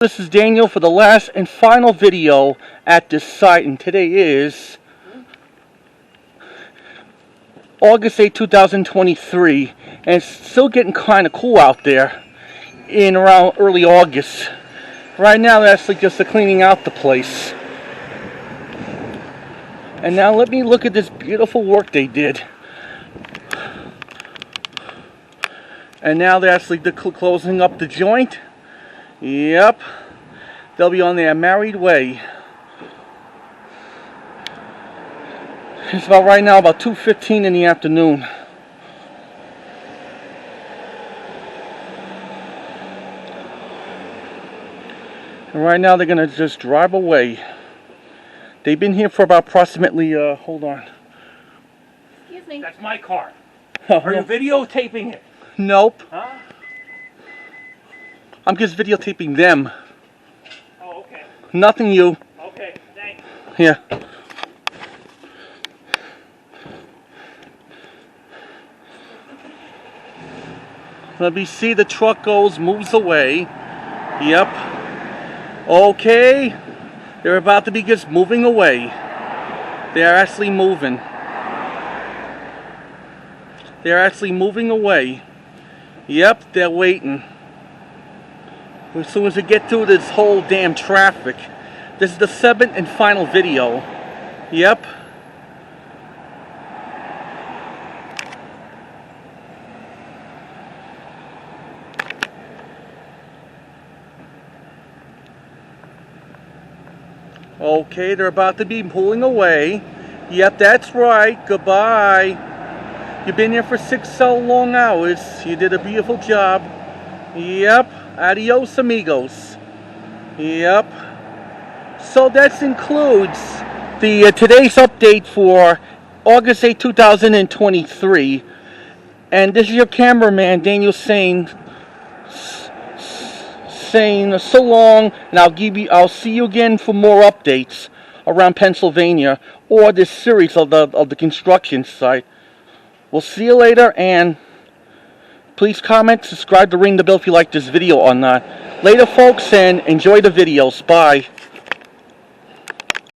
This is Daniel for the last and final video at this site, and today is August 8, 2023, and it's still getting kind of cool out there in around early August. Right now they're actually just cleaning out the place. And now let me look at this beautiful work they did. And now they're actually closing up the joint. Yep, they'll be on their married way. It's about right now about 2:15 in the afternoon. And right now they're gonna just drive away. They've been here for about approximately, hold on. Excuse me. That's my car. Oh, Are you videotaping it? Nope. Huh? I'm just videotaping them. Oh, okay. Nothing you. Okay, thanks. Yeah. Let me see, the truck moves away. Yep. Okay. They're about to be just moving away. They are actually moving. They're actually moving away. Yep, they're waiting. As soon as we get through this whole damn traffic. This is the 7th and final video. Yep. Okay, they're about to be pulling away. Yep, that's right. Goodbye. You've been here for 6 so long hours. You did a beautiful job. Yep. Adios, amigos. Yep. So that includes the today's update for August 8, 2023. And this is your cameraman, Daniel, saying so long, and I'll see you again for more updates around Pennsylvania or this series of the construction site. We'll see you later, and please comment, subscribe to ring the bell if you like this video or not. Later, folks, and enjoy the videos. Bye.